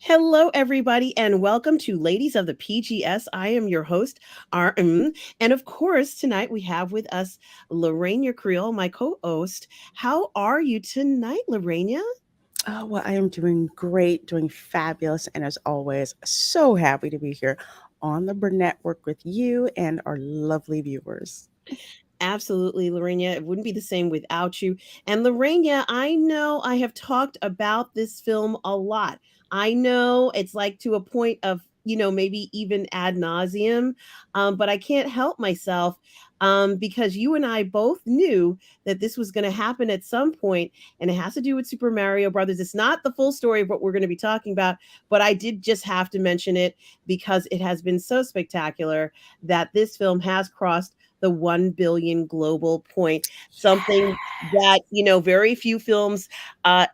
Hello, everybody, and welcome to Ladies of the PGS. I am your host, RM. And of course, tonight we have with us Lorena Creole, my co host. How are you tonight, Lorena? Oh, well, I am doing great, doing fabulous, and as always, so happy to be here on the Burnettwork with you and our lovely viewers. Absolutely, Lorena. It wouldn't be the same without you. And Lorena, I know I have talked about this film a lot. I know it's like to a point of, maybe even ad nauseum, but I can't help myself because you and I both knew that this was going to happen at some point, and it has to do with Super Mario Brothers. It's not the full story of what we're going to be talking about, but I did just have to mention it because it has been so spectacular that this film has crossed the 1 billion global point, something that, very few films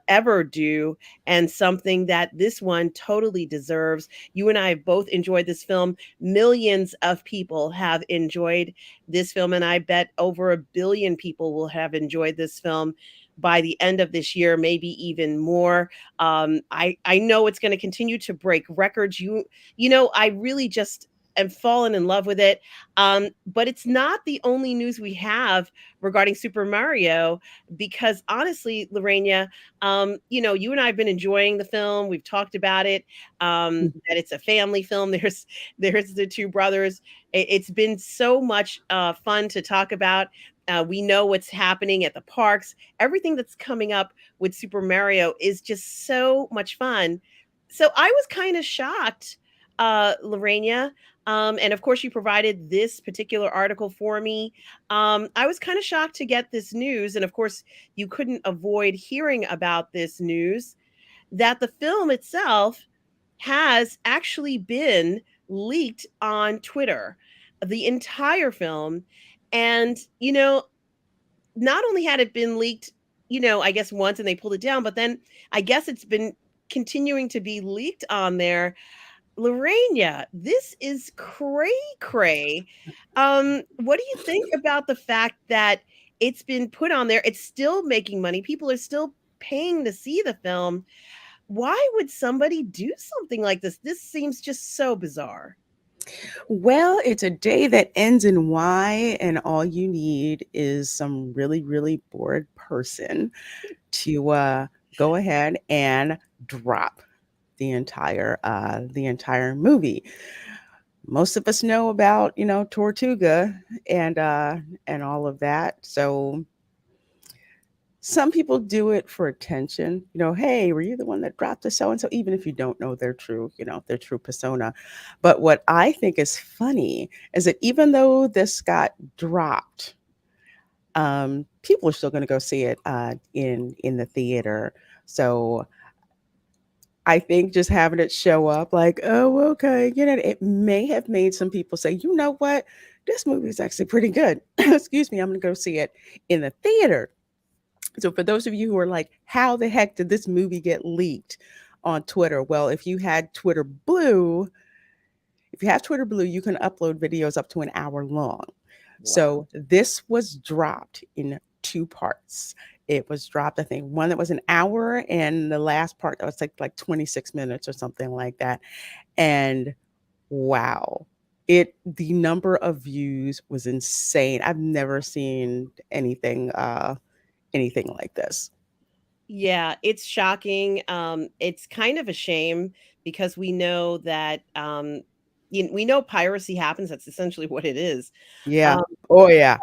ever do, and something that this one totally deserves. You and I have both enjoyed this film. Millions of people have enjoyed this film, and I bet over 1 billion people will have enjoyed this film by the end of this year, maybe even more. I know it's going to continue to break records. I really just am fallen in love with it. But it's not the only news we have regarding Super Mario, because honestly, Lorena, you and I have been enjoying the film. We've talked about it. That it's a family film. There's the two brothers. It's been so much fun to talk about. We know what's happening at the parks. Everything that's coming up with Super Mario is just so much fun. So I was kind of shocked, Lorena, and of course, you provided this particular article for me. I was kind of shocked to get this news. And of course, you couldn't avoid hearing about this news that the film itself has actually been leaked on Twitter, the entire film. And, not only had it been leaked, I guess once and they pulled it down, but then I guess it's been continuing to be leaked on there. Lorena, this is cray cray. What do you think about the fact that it's been put on there? It's still making money. People are still paying to see the film. Why would somebody do something like this? This seems just so bizarre. Well, it's a day that ends in Y, and all you need is some really, really bored person to go ahead and drop the entire movie. Most of us know about Tortuga and all of that. So some people do it for attention. Hey, were you the one that dropped the so and so? Even if you don't know their true persona. But what I think is funny is that even though this got dropped, people are still going to go see it in the theater. So I think just having it show up, like, oh, okay, it may have made some people say, you know what, this movie is actually pretty good. Excuse me, I'm going to go see it in the theater. So for those of you who are like, how the heck did this movie get leaked on Twitter? Well, if you have Twitter Blue, you can upload videos up to an hour long. Wow. So this was dropped in two parts. It was dropped, I think, one that was an hour, and the last part that was like 26 minutes or something like that. And wow, the number of views was insane. I've never seen anything like this. Yeah, it's shocking. It's kind of a shame because we know that we know piracy happens. That's essentially what it is. Yeah. Um, Oh yeah.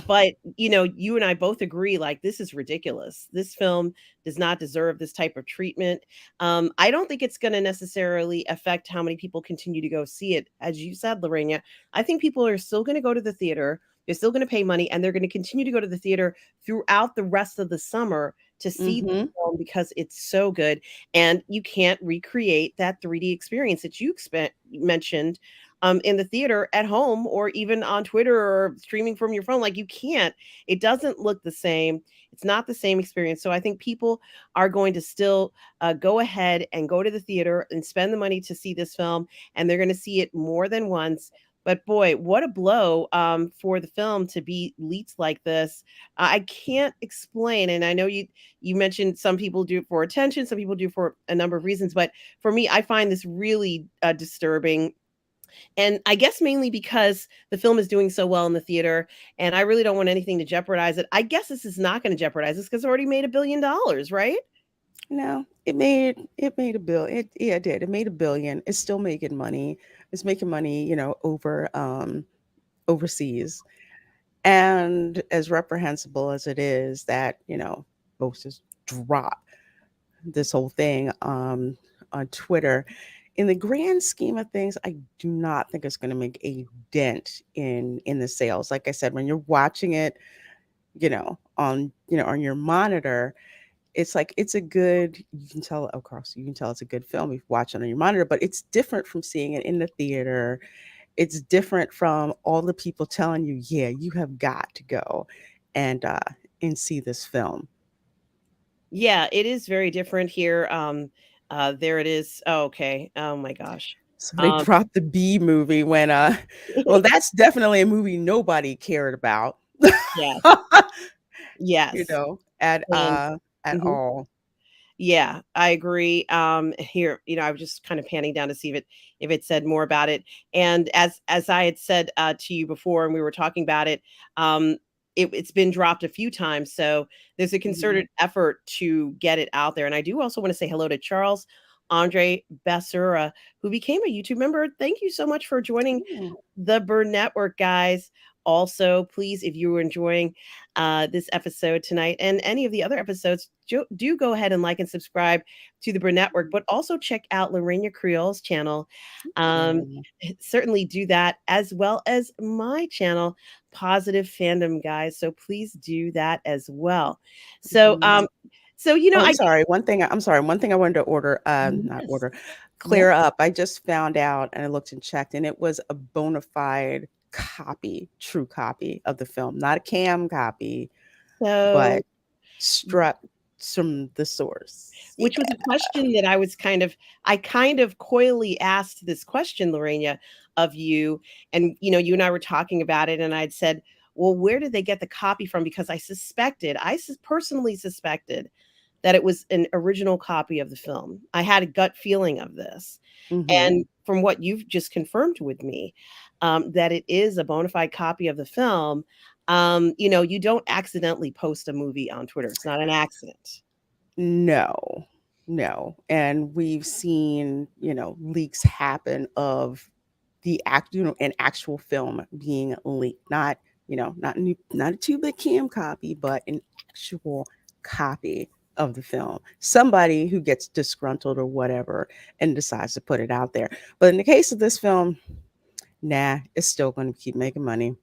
but you and I both agree, like, this is ridiculous. This film does not deserve this type of treatment. I don't think it's going to necessarily affect how many people continue to go see it. As you said, Lorena, I think people are still going to go to the theater. They're still going to pay money, and they're going to continue to go to the theater throughout the rest of the summer to see the Mhm. film because it's so good. And you can't recreate that 3D experience that you mentioned in the theater at home or even on Twitter or streaming from your phone. Like, you can't. It doesn't look the same. It's not the same experience. So I think people are going to still go ahead and go to the theater and spend the money to see this film, and they're going to see it more than once But boy, what a blow for the film to be leaked like this. I can't explain, and I know you mentioned some people do it for attention, some people do it for a number of reasons, but for me, I find this really disturbing. And I guess mainly because the film is doing so well in the theater, and I really don't want anything to jeopardize it. I guess this is not going to jeopardize this because it already made $1 billion, right? No, it made a bill. It yeah, it did. It made 1 billion. It's still making money. It's making money, over overseas. And as reprehensible as it is that, most just drop this whole thing on Twitter, in the grand scheme of things, I do not think it's going to make a dent in the sales. Like I said, when you're watching it, on your monitor, it's like it's a good, you can tell, of course, you can tell it's a good film if you watch it on your monitor, but it's different from seeing it in the theater. It's different from all the people telling you, yeah, you have got to go and uh and see this film. Yeah, it is very different here. There it is. Oh, okay. Oh my gosh. So they Um, brought the B movie when well, that's definitely a movie nobody cared about. yes, yes, At and at mhm. all. Yeah, I agree. Here, I was just kind of panning down to see if it said more about it. And as I had said to you before, and we were talking about it, um, it's been dropped a few times. So there's a Mhm. concerted effort to get it out there. And I do also want to say hello to Charles Andre Bassura, who became a YouTube member. Thank you so much for joining Mm, the Burnettwork, guys. Also, please, if you were enjoying this episode tonight and any of the other episodes, do go ahead and like and subscribe to the Burnettwork, but also check out Lorena Creole's channel. Um, yeah. Certainly do that, as well as my channel, Positive Fandom, guys. So please do that as well. So, Mhm. Oh, I I'm sorry, one thing I wanted to not yes, order, yes. clear up. I just found out and I looked and checked, and it was a bona fide copy, true copy of the film, not a cam copy, So but struck from the source. Yeah. which was a question that I kind of coyly asked this question, Lorena, of you. And, you and I were talking about it, and I'd said, well, where did they get the copy from? Because personally suspected that it was an original copy of the film. I had a gut feeling of this. Mhm. And from what you've just confirmed with me, that it is a bona fide copy of the film, you don't accidentally post a movie on Twitter. It's not an accident. No, no. And we've seen, leaks happen of an actual film being leaked, not, not a two-bit cam copy, but an actual copy of the film. Somebody who gets disgruntled or whatever and decides to put it out there. But in the case of this film, nah, it's still going to keep making money.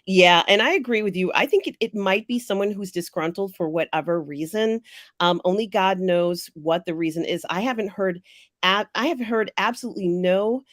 Yeah, and I agree with you. I think it might be someone who's disgruntled for whatever reason. Only God knows what the reason is. I have heard absolutely no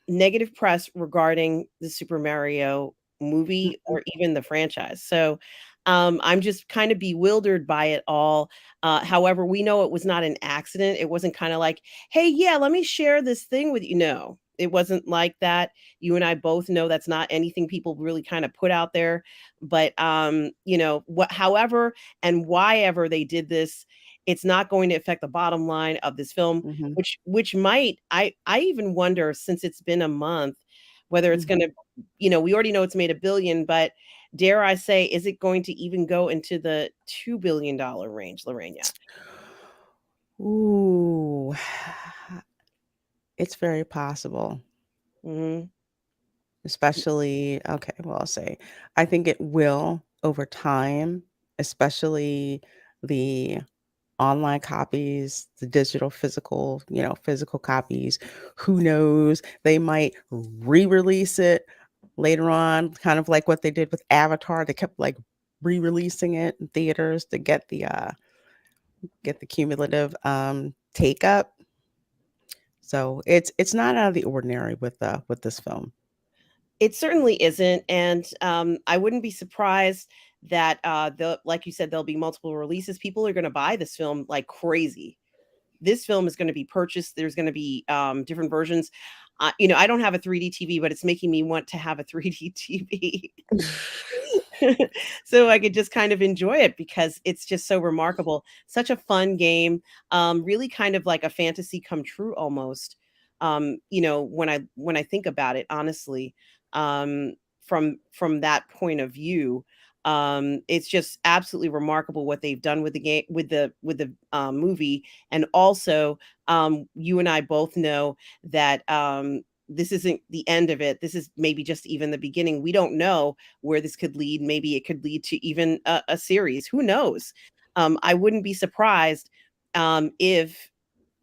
negative press regarding the Super Mario movie Mhm. or even the franchise. So I'm just kind of bewildered by it all. However, we know it was not an accident. It wasn't kind of like, hey, yeah, let me share this thing with you. No, it wasn't like that. You and I both know that's not anything people really kind of put out there. But however and why ever they did this, it's not going to affect the bottom line of this film, Mhm. which might, I even wonder, since it's been a month, whether it's Mhm. gonna, we already know it's made 1 billion, but dare I say, is it going to even go into the $2 billion range, Lorena? Ooh, it's very possible. Mhm. Especially, okay, well, I'll say, I think it will over time, especially the online copies, the digital physical copies. Who knows? They might re-release it later on, kind of like what they did with Avatar. They kept like re-releasing it in theaters to get the cumulative take up. So it's not out of the ordinary with this film. It certainly isn't, and I wouldn't be surprised that like you said, there'll be multiple releases. People are going to buy this film like crazy. this film is going to be purchased. There's going to be different versions. You know, I don't have a 3D TV, but it's making me want to have a 3D TV. So I could just kind of enjoy it because it's just so remarkable. Such a fun game. Really kind of like a fantasy come true almost. You know, when I think about it, honestly, um, from that point of view, it's just absolutely remarkable what they've done with the game, with the movie, and also, you and I both know that this isn't the end of it. This is maybe just even the beginning. We don't know where this could lead. Maybe it could lead to even a series. Who knows? I wouldn't be surprised if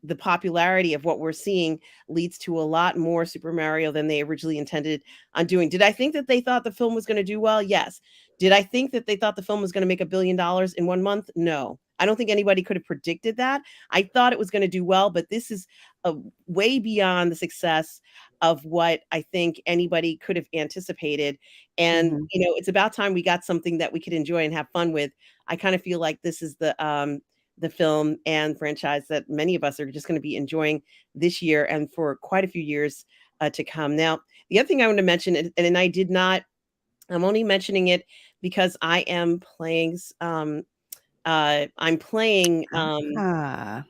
the popularity of what we're seeing leads to a lot more Super Mario than they originally intended on doing. Did I think that they thought the film was going to do well? Yes. Did I think that they thought the film was going to make $1 billion in 1 month? No. I don't think anybody could have predicted that. I thought it was going to do well, but this is way beyond the success of what I think anybody could have anticipated. And Hmm. you know, it's about time we got something that we could enjoy and have fun with. I kind of feel like this is the film and franchise that many of us are just going to be enjoying this year and for quite a few years to come. Now, the other thing I want to mention, and I did not, I'm only mentioning it because I am playing. I'm playing. Ah,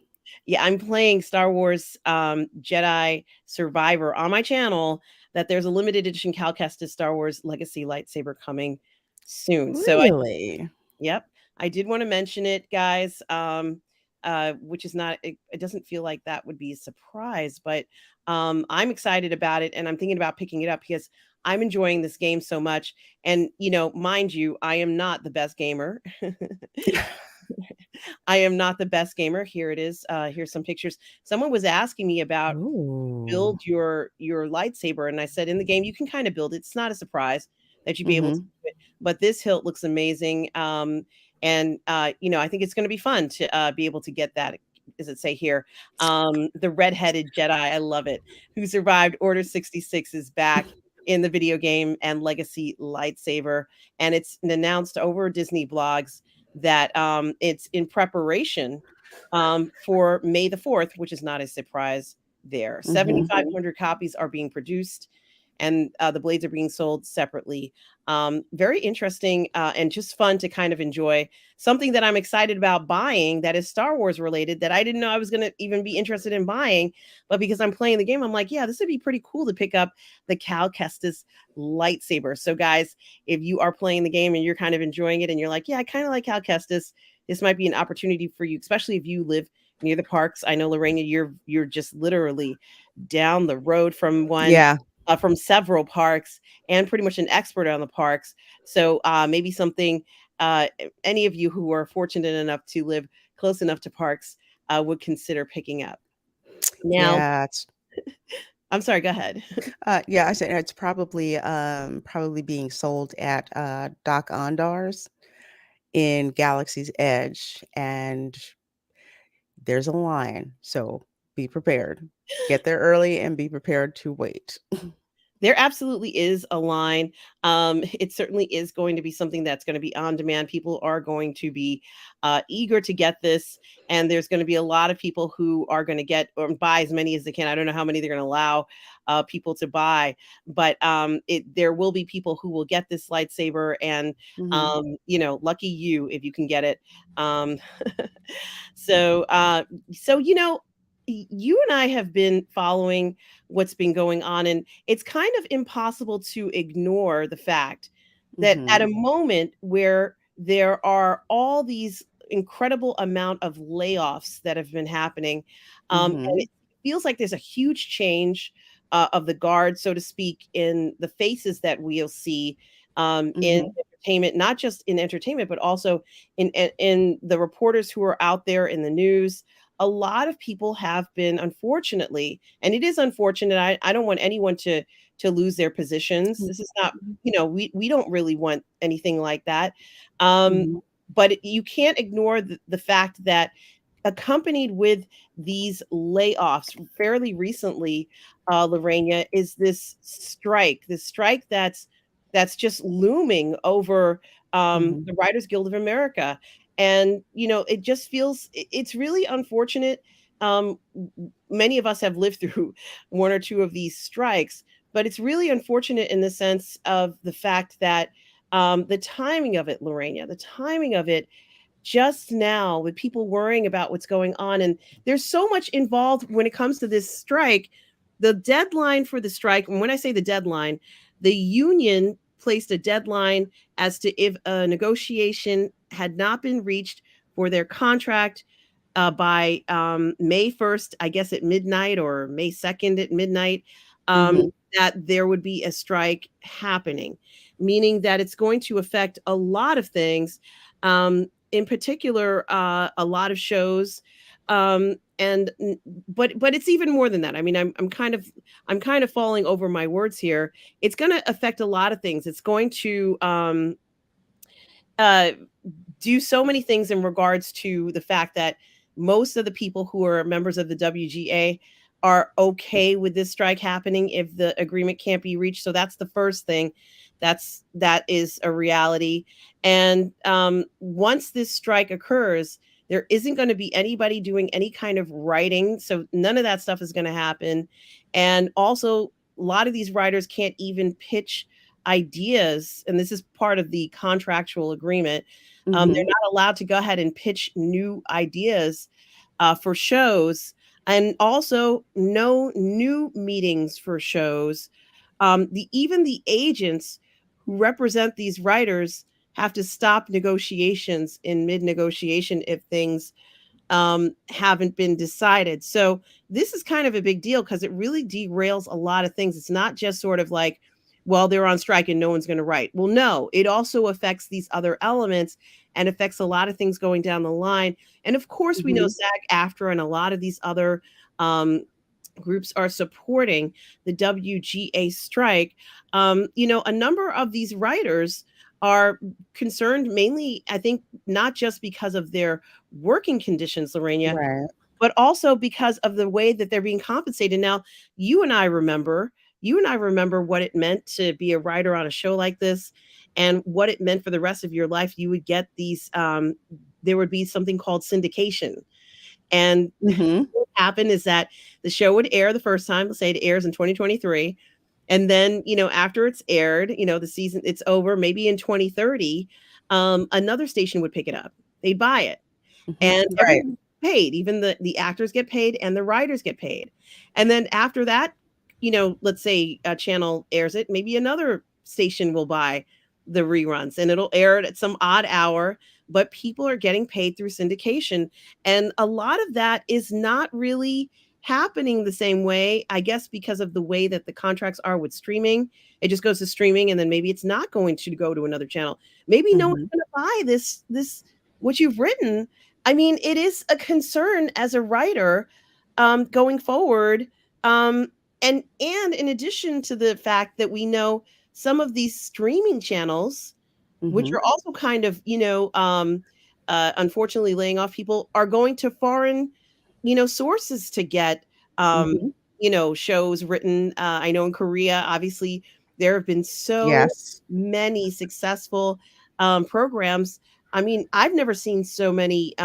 Yeah, I'm playing Star Wars Jedi Survivor on my channel. That there's a limited edition Cal Kestis Star Wars Legacy lightsaber coming soon. So I really? Yep. I did wanna mention it, guys, which is not it doesn't feel like that would be a surprise, but, I'm excited about it, and I'm thinking about picking it up because I'm enjoying this game so much, and, you know, mind you, I am not the best gamer. I am not the best gamer. Here it is, here's some pictures. Someone was asking me about Ooh. build your lightsaber, and I said, "In the game, you can kinda build it. It's not a surprise that you'd be able to Mhm. do it, but this hilt looks amazing." And, you know, I think it's gonna be fun to, be able to get that. Does it say here? The red-headed Jedi, I love it, who survived Order 66 is back in the video game and legacy lightsaber, and it's announced over Disney blogs that, it's in preparation, for May the 4th, which is not a surprise there. Mhm. 7,500 copies are being produced, and the blades are being sold separately. Very interesting and just fun to kind of enjoy. Something that I'm excited about buying that is Star Wars related that I didn't know I was going to even be interested in buying, but because I'm playing the game, I'm like, yeah, this would be pretty cool to pick up the Cal Kestis lightsaber. So, guys, if you are playing the game and you're kind of enjoying it, and you're like, yeah, I kind of like Cal Kestis, this might be an opportunity for you, especially if you live near the parks. I know, Lorena, you're just literally down the road from one, Yeah. from several parks, and pretty much an expert on the parks. So maybe something any of you who are fortunate enough to live close enough to parks would consider picking up. Now, Yeah, it's I'm sorry. Go ahead. yeah, I said it's probably being sold at Doc Ondar's in Galaxy's Edge, and there's a line, so be prepared. Get there early and be prepared to wait. There absolutely is a line. It certainly is going to be something that's going to be on demand. People are going to be eager to get this, and there's going to be a lot of people who are going to get or buy as many as they can. I don't know how many they're going to allow people to buy, but there will be people who will get this lightsaber, and Mhm. you know, lucky you if you can get it. Um, so, you know, you and I have been following what's been going on, and it's kind of impossible to ignore the fact that at Mhm. a moment where there are all these incredible amount of layoffs that have been happening, and it Mhm. feels like there's a huge change of the guard, so to speak, in the faces that we'll see in Mhm. entertainment, not just in entertainment, but also in the reporters who are out there in the news. A lot of people have been, unfortunately, and it is unfortunate. I don't want anyone to lose their positions. This is not, Mhm. you know, we don't really want anything like that. Um, Mhm. but you can't ignore the fact that accompanied with these layoffs fairly recently, Lorena, is this strike that's just looming over Mhm. the Writers Guild of America. And, you know, it just feels it's really unfortunate. many of us have lived through one or two of these strikes, but it's really unfortunate in the sense of the fact that the timing of it, Lorena, the timing of it just now with people worrying about what's going on. And there's so much involved when it comes to this strike. The deadline for the strike, and when I say the deadline, the union placed a deadline as to if a negotiation had not been reached for their contract by May 1st, I guess at midnight, or May 2nd at midnight, um, Mm-hmm. that there would be a strike happening, meaning that it's going to affect a lot of things. In particular, a lot of shows. And but it's even more than that. I mean, I'm kind of falling over my words here. It's going to affect a lot of things. It's going to uh, do so many things in regards to the fact that most of the people who are members of the WGA are okay with this strike happening if the agreement can't be reached. So that's the first thing. That is a reality. And once this strike occurs, there isn't going to be anybody doing any kind of writing. So none of that stuff is going to happen. And also, a lot of these writers can't even pitch ideas. And this is part of the contractual agreement. They're Mm-hmm. not allowed to go ahead and pitch new ideas for shows, and also no new meetings for shows. Even the agents who represent these writers have to stop negotiations in mid negotiation if things haven't been decided. So this is kind of a big deal because it really derails a lot of things. It's not just sort of like, well, they're on strike and no one's going to write. Well, no, it also affects these other elements and affects a lot of things going down the line. And of course, we know Mm-hmm. SAG-AFTRA and a lot of these other groups are supporting the WGA strike. A number of these writers are concerned mainly, I think, not just because of their working conditions, Lorena, Right. but also because of the way that they're being compensated. Now, you and I remember, you and I remember what it meant to be a writer on a show like this and what it meant for the rest of your life. You would get these, there would be something called syndication. And Mm-hmm. what would happen is that the show would air the first time, let's say it airs in 2023. And then, after it's aired, the season, it's over, maybe in 2030, another station would pick it up. They'd buy it Mm-hmm. and Right. everyone paid, even the actors get paid and the writers get paid. And then after that, let's say a channel airs it, maybe another station will buy the reruns and it'll air it at some odd hour, but people are getting paid through syndication. And a lot of that is not really happening the same way, I guess, because of the way that the contracts are with streaming. It just goes to streaming and then maybe it's not going to go to another channel. Maybe no one's Mm-hmm. going to buy this what you've written. I mean, it is a concern as a writer going forward. Um, and in addition to the fact that we know some of these streaming channels, which Mm-hmm. are also kind of, unfortunately laying off people, are going to foreign, sources to get, um, Mm-hmm. shows written. I know in Korea, obviously, there have been so Yes. many successful programs. I mean, I've never seen so many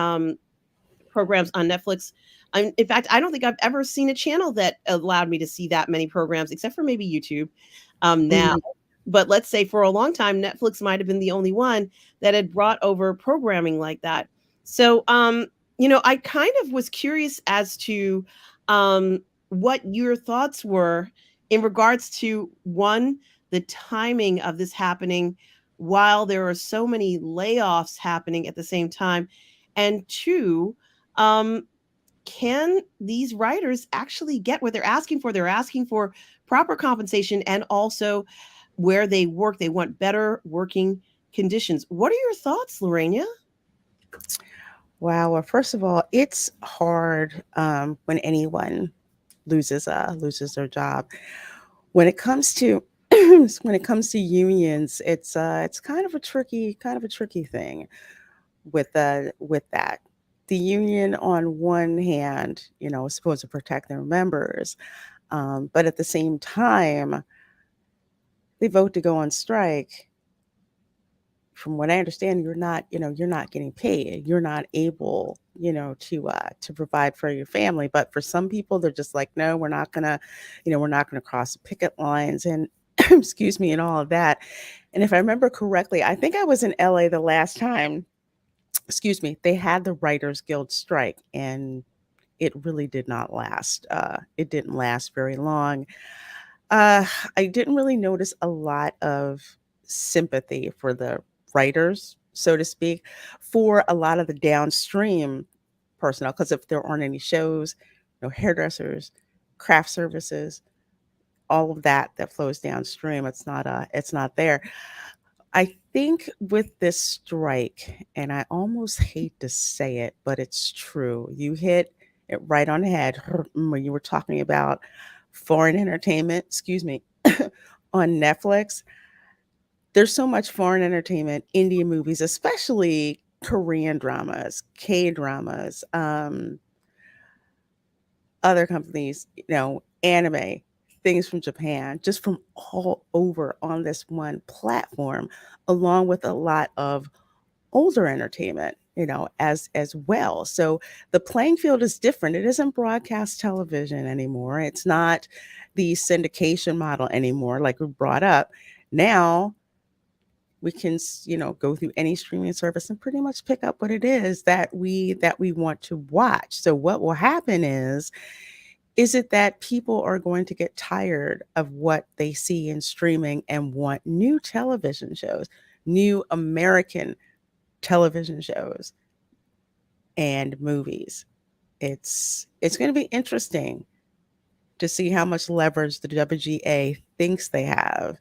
programs on Netflix. In fact, I don't think I've ever seen a channel that allowed me to see that many programs, except for maybe YouTube now. Mm-hmm. But let's say for a long time, Netflix might have been the only one that had brought over programming like that. So, I kind of was curious as to what your thoughts were in regards to one, the timing of this happening while there are so many layoffs happening at the same time, and two, um, can these writers actually get what they're asking for? They're asking for proper compensation and also where they work, they want better working conditions. What are your thoughts, Lorena? Wow. Well, first of all, it's hard when anyone loses their job. When it comes to when it comes to unions, it's kind of a tricky thing with that. The union, on one hand, is supposed to protect their members, but at the same time, they vote to go on strike. From what I understand, you're not getting paid. You're not able to provide for your family. But for some people, they're just like, no, we're not gonna cross the picket lines and excuse me, and all of that. And if I remember correctly, I think I was in LA the last time, excuse me, they had the Writers Guild strike, and it really did not last. It didn't last very long. Uh, I didn't really notice a lot of sympathy for the writers, so to speak, for a lot of the downstream personnel. Because if there aren't any shows, no hairdressers, craft services, all of that flows downstream, it's not there. I think with this strike, and I almost hate to say it, but it's true. You hit it right on the head when you were talking about foreign entertainment, excuse me, on Netflix. There's so much foreign entertainment, Indian movies, especially Korean dramas, K dramas, other companies, anime, things from Japan, just from all over on this one platform, along with a lot of older entertainment, as well. So the playing field is different. It isn't broadcast television anymore. It's not the syndication model anymore, like we brought up. Now we can, go through any streaming service and pretty much pick up what it is that we want to watch. So what will happen is it that people are going to get tired of what they see in streaming and want new television shows, new American television shows and movies? It's going to be interesting to see how much leverage the WGA thinks they have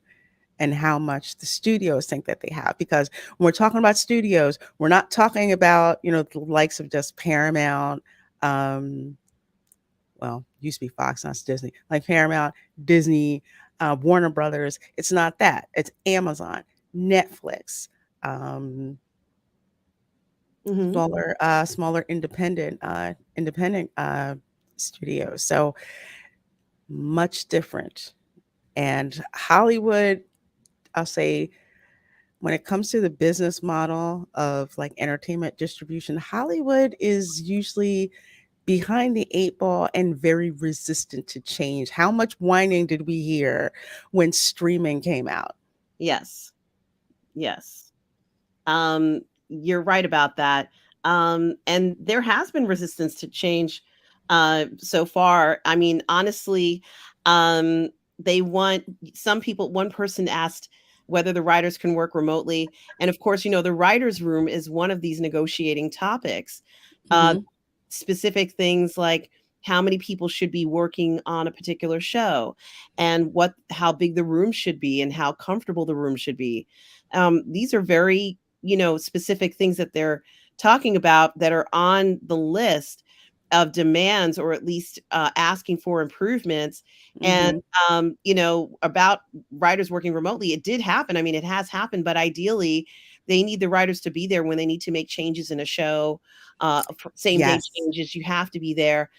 and how much the studios think that they have. Because when we're talking about studios, we're not talking about, the likes of just Paramount, um, well, used to be Fox, not Disney, like Paramount, Disney, Warner Brothers. It's not that. It's Amazon, Netflix, um, Hmm. smaller independent studios. So much different. And Hollywood, I'll say, when it comes to the business model of like entertainment distribution, Hollywood is usually behind the eight ball and very resistant to change. How much whining did we hear when streaming came out? Yes. Yes. You're right about that. And there has been resistance to change so far. I mean, honestly, um, they want some people. One person asked whether the writers can work remotely, and of course, the writers' room is one of these negotiating topics. Uh, Hmm. Specific things like how many people should be working on a particular show, and how big the room should be, and how comfortable the room should be. These are very specific things that they're talking about that are on the list of demands, or at least asking for improvements. And Hmm. about writers working remotely, it did happen. I mean, it has happened, but ideally they need the writers to be there when they need to make changes in a show. Same day Yes. changes, you have to be there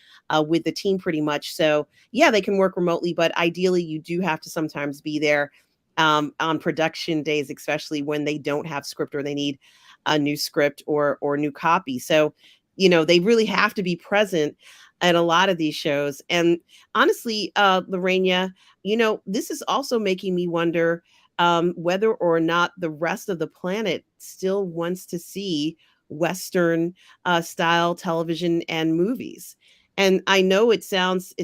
with the team pretty much. So yeah, they can work remotely, but ideally you do have to sometimes be there on production days, especially when they don't have script or they need a new script or new copy. So, they really have to be present at a lot of these shows. And honestly, Lorena, this is also making me wonder whether or not the rest of the planet still wants to see Western style television and movies. And I know it sounds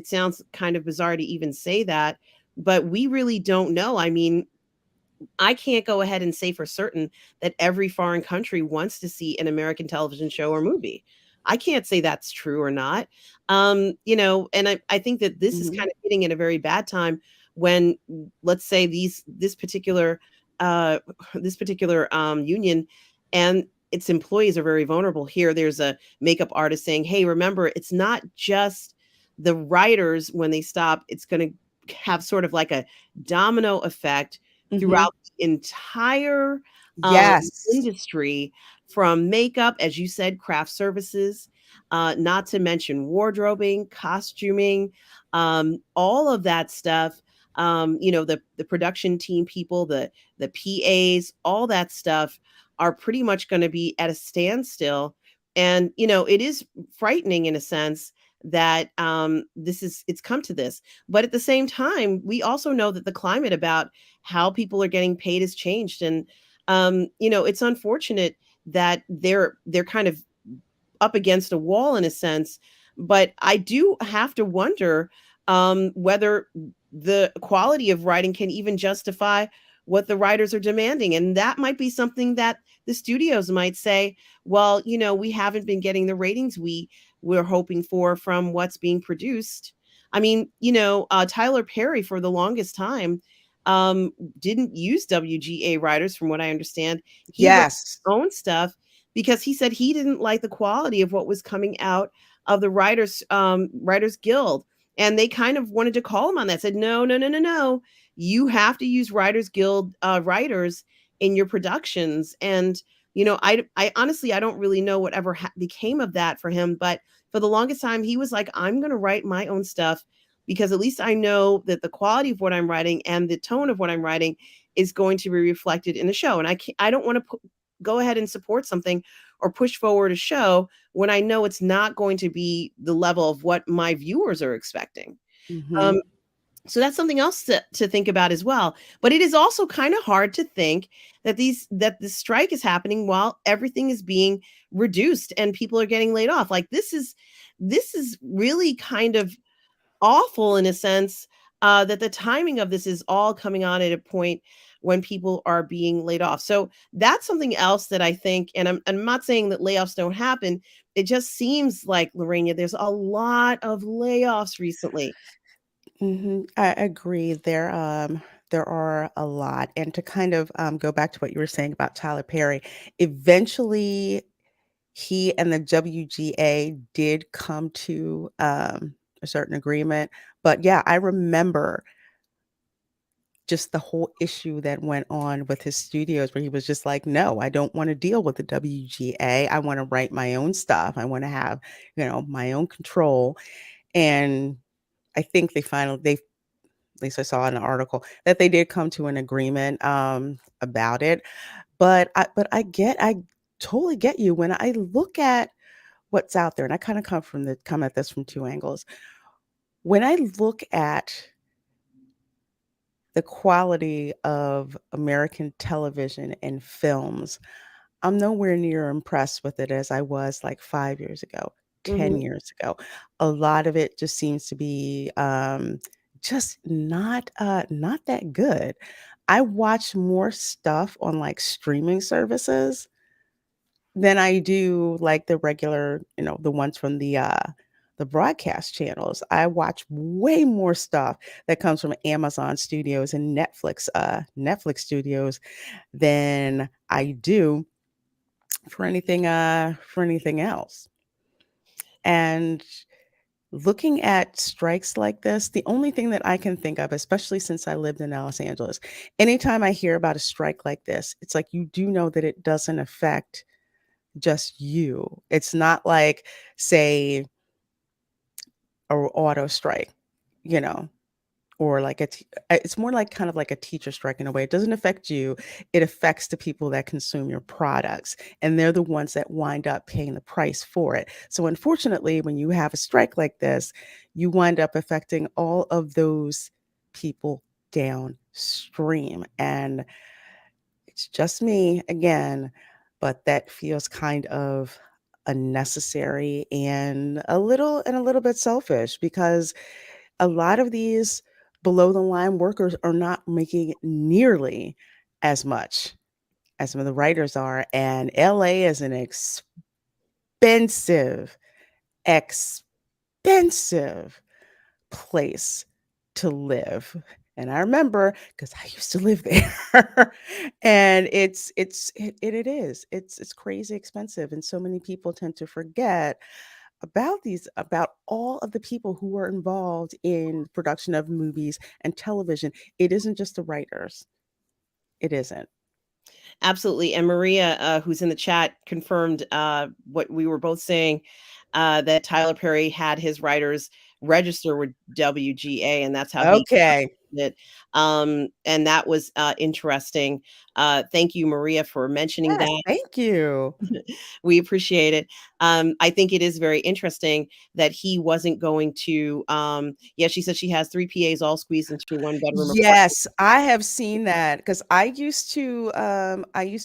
kind of bizarre to even say that, but we really don't know. I mean, I can't go ahead and say for certain that every foreign country wants to see an American television show or movie. I can't say that's true or not. And I think that this is Hmm. kind of hitting at a very bad time when, let's say, this particular uh this particular union and its employees are very vulnerable. Here there's a makeup artist saying, hey, remember, it's not just the writers. When they stop, it's going to have sort of like a domino effect Hmm. throughout the entire Yes. industry, from makeup, as you said, craft services, not to mention wardrobing, costuming, all of that stuff. The production team people, the PAs, all that stuff are pretty much going to be at a standstill And it is frightening in a sense that it's come to this. But at the same time, we also know that the climate about how people are getting paid has changed. And it's unfortunate that they're kind of up against a wall in a sense. But I do have to wonder whether the quality of writing can even justify what the writers are demanding. And that might be something that the studios might say, well, we haven't been getting the ratings we're hoping for from what's being produced. I mean, Tyler Perry for the longest time um, didn't use WGA writers, from what I understand. He wrote Yes. his own stuff because he said he didn't like the quality of what was coming out of the writers guild, and they kind of wanted to call him on that. Said no, no, no, no, no, you have to use writers guild writers in your productions. And I honestly, I don't really know whatever became of that for him, but for the longest time he was like, I'm going to write my own stuff because at least I know that the quality of what I'm writing and the tone of what I'm writing is going to be reflected in the show. And I don't want to go ahead and support something or push forward a show when I know it's not going to be the level of what my viewers are expecting. Hmm. Um, so that's something else to think about as well. But it is also kind of hard to think that the strike is happening while everything is being reduced and people are getting laid off. Like this is really kind of awful in a sense, that the timing of this is all coming on at a point when people are being laid off. So that's something else that I think, and I'm not saying that layoffs don't happen. It just seems like, Lorena, there's a lot of layoffs recently. I agree. There are a lot, and to kind of go back to what you were saying about Tyler Perry, eventually he and the WGA did come to a certain agreement. But yeah, I remember just the whole issue that went on with his studios where he was just like, no, I don't want to deal with the WGA. I want to write my own stuff. I want to have, my own control. And I think they at least I saw in an article that they did come to an agreement about it. But I totally get you when I look at what's out there, and I kind of come at this from two angles. When I look at the quality of American television and films, I'm nowhere near impressed with it as I was like 5 years ago, 10 Hmm. years ago. A lot of it just seems to be just not that good. I watch more stuff on like streaming services than I do like the regular, the ones from the broadcast channels. I watch way more stuff that comes from Amazon Studios and Netflix Studios than I do for anything else. And looking at strikes like this, the only thing that I can think of, especially since I lived in Los Angeles, anytime I hear about a strike like this, it's like you do know that it doesn't affect just you. It's not like, say, a auto strike, you know, or like it's more like kind of like a teacher strike in a way. It doesn't affect you. It affects the people that consume your products, and they're the ones that wind up paying the price for it. So unfortunately, when you have a strike like this, you wind up affecting all of those people downstream. And it's just me again, but that feels kind of unnecessary and a little bit selfish because a lot of these below the line workers are not making nearly as much as some of the writers are. And LA is an expensive, expensive place to live. And I remember because I used to live there, and it is it's crazy expensive, and so many people tend to forget about all of the people who are involved in production of movies and television. It isn't just the writers. It isn't. Absolutely. And Maria, who's in the chat, confirmed what we were both saying, that Tyler Perry had his writers register with WGA, and that's how he Okay. it. And that was interesting. Thank you, Maria, for mentioning Yes, that. thank you. We appreciate it. I think it is very interesting that he wasn't going to. Yeah, she said she has three PAs all squeezed into a one bedroom apartment. Yes, I have seen that because I used to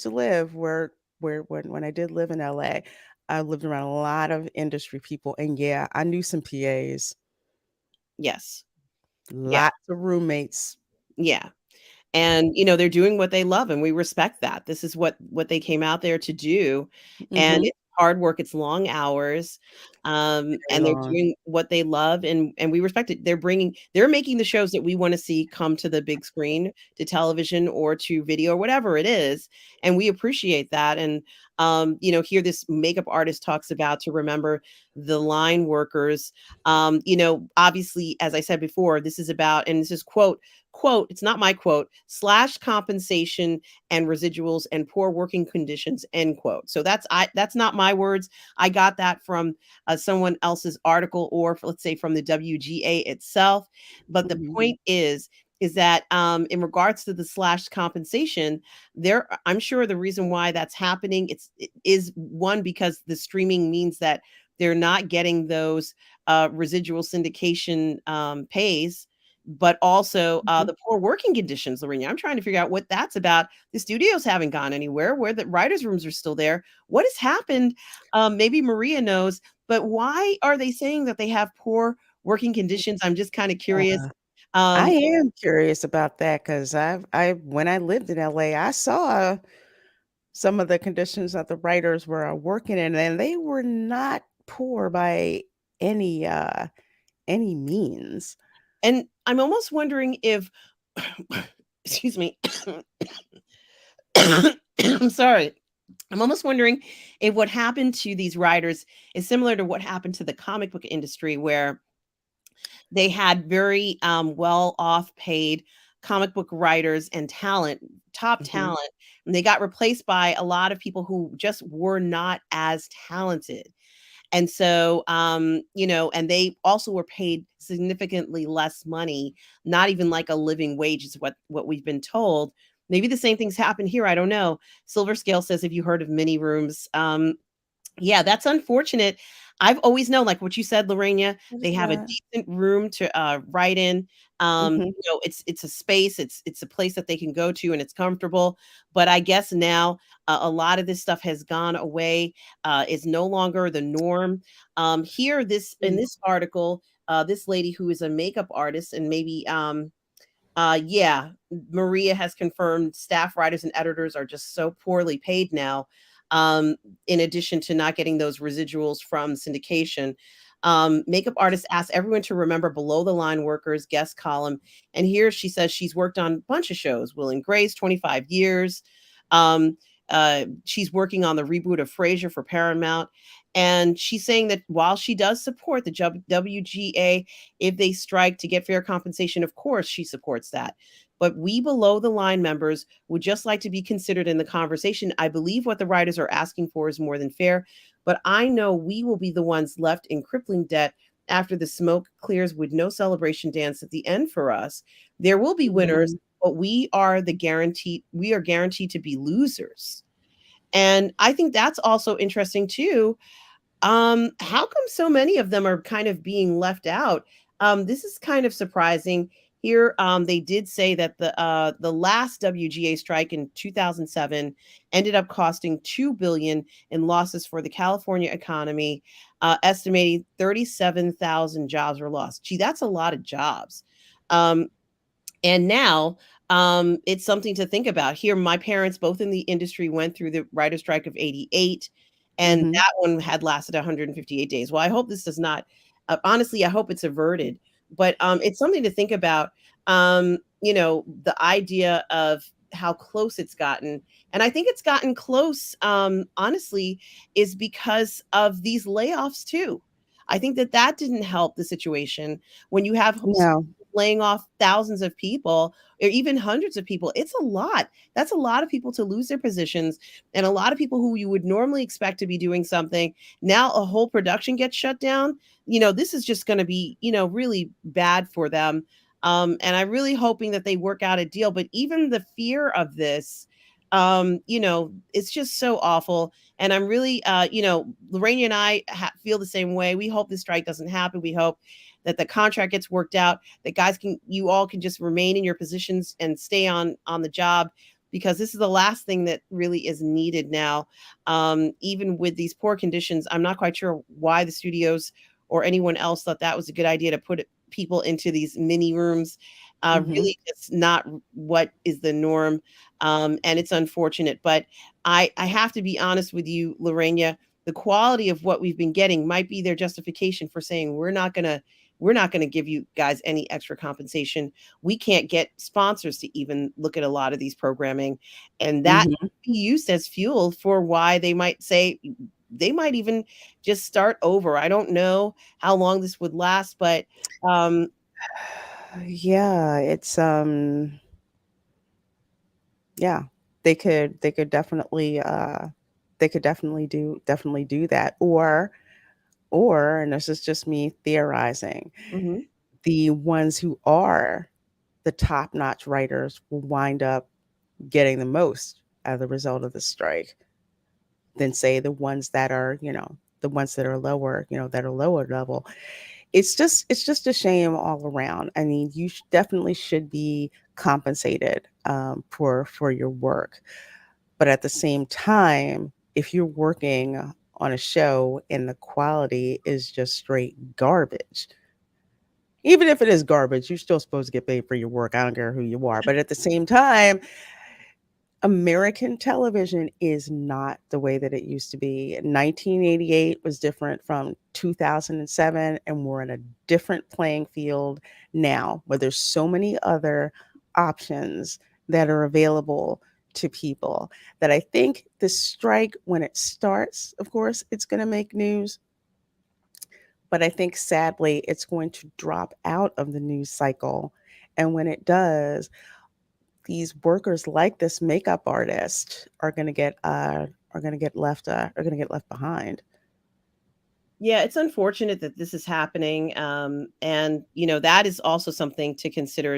live where when I did live in LA, I lived around a lot of industry people, and yeah, I knew some PAs, Yes. Yeah. lots of roommates. Yeah. And they're doing what they love, and we respect that. This is what they came out there to do, and Mhm. it's hard work, it's long hours, Very and they're long. doing what they love, and we respect it. They're making the shows that we want to see come to the big screen, to television or to video or whatever it is, and we appreciate that. And here this makeup artist talks about to remember the line workers. Obviously, as I said before, this is about, and this is quote, it's not my quote, slash compensation and residuals and poor working conditions, end quote. So that's not my words. I got that from someone else's article, or let's say from the WGA itself. But the Mhm. point is that in regards to the slash compensation, I'm sure the reason why that's happening, it is one, because the streaming means that they're not getting those residual syndication pays, but also Mhm. the poor working conditions, Lorena. I'm trying to figure out what that's about. The studios haven't gone anywhere, where the writers' rooms are still there. What has happened? Maybe Maria knows, but why are they saying that they have poor working conditions? I'm just kind of curious. Uh, I Um, am curious about that because I when I lived in LA, I saw some of the conditions that the writers were working in, and they were not poor by any, any means. and I'm almost wondering if, excuse me, I'm sorry. I'm almost wondering if what happened to these writers is similar to what happened to the comic book industry, where they had very well off paid comic book writers and top Mhm, talent, and they got replaced by a lot of people who just were not as talented. And so, and they also were paid significantly less money, not even like a living wage is what we've been told. Maybe the same things happen here. I don't know. Silver Scale says, "Have you heard of mini rooms?" Yeah, that's unfortunate. I've always known, like what you said, Lorena, what they is have a that? decent room to write in. Mhm, It's a space, it's a place that they can go to, and it's comfortable. But I guess now a lot of this stuff has gone away. Is no longer the norm. Here, this in mm, this article, this lady who is a makeup artist, and maybe yeah, Maria has confirmed staff writers and editors are just so poorly paid now. In addition to not getting those residuals from syndication, makeup artist asks everyone to remember below the line workers guest column. And here she says she's worked on a bunch of shows. Will and Grace, 25 years. Um, she's working on the reboot of Frasier for Paramount. And she's saying that while she does support the WGA, if they strike to get fair compensation, of course she supports that. But we below the line members would just like to be considered in the conversation. I believe what the writers are asking for is more than fair, but I know we will be the ones left in crippling debt after the smoke clears, with no celebration dance at the end for us. There will be winners, mhm. but we are guaranteed to be losers. And I think that's also interesting too. How come so many of them are kind of being left out? This is kind of surprising. Here, they did say that the last WGA strike in 2007 ended up costing 2 billion in losses for the California economy. Estimating 37,000 jobs were lost. Gee, that's a lot of jobs. Um, and now, it's something to think about. Here, my parents, both in the industry, went through the writer strike of '88, and Mhm. that one had lasted 158 days. Well, I hope this does not. Honestly, I hope it's averted. But it's something to think about. The idea of how close it's gotten, and I think it's gotten close. Honestly, is because of these layoffs too. I think that didn't help the situation when you have No. laying off thousands of people or even hundreds of people. It's a lot. That's a lot of people to lose their positions, and a lot of people who you would normally expect to be doing something. Now a whole production gets shut down. This is just going to be, really bad for them. And I'm really hoping that they work out a deal. But even the fear of this, it's just so awful. And I'm really, Lorraine and I feel the same way. We hope the strike doesn't happen. We hope that the contract gets worked out. That you all can just remain in your positions and stay on the job, because this is the last thing that really is needed now. Even with these poor conditions, I'm not quite sure why the studios or anyone else thought that was a good idea to put people into these mini rooms. Hmm. Really, it's not what is the norm, and it's unfortunate. But I have to be honest with you, Lorena. The quality of what we've been getting might be their justification for saying we're not going to give you guys any extra compensation. We can't get sponsors to even look at a lot of these programming, and that Hmm. be used as fuel for why they might say they might even just start over. I don't know how long this would last, but um, Yeah, yeah, they could definitely definitely do that, or and this is just me theorizing, mhm. the ones who are the top-notch writers will wind up getting the most as a result of the strike than say the ones that are, the ones that are lower, that are lower level. It's just a shame all around. I mean, you definitely should be compensated for your work, but at the same time, if you're working on a show and the quality is just straight garbage, even if it is garbage, you're still supposed to get paid for your work. I don't care who you are. But at the same time, American television is not the way that it used to be. 1988 was different from 2007, and we're in a different playing field now where there's so many other options that are available to people that I think the strike, when it starts, of course, it's going to make news. But I think sadly, it's going to drop out of the news cycle. And when it does, these workers like this makeup artist are going to get left behind. Yeah, it's unfortunate that this is happening, and that is also something to consider,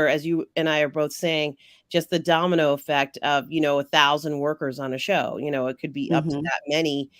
as you and I are both saying, just the domino effect of 1,000 workers on a show. It could be up to Mhm. that many,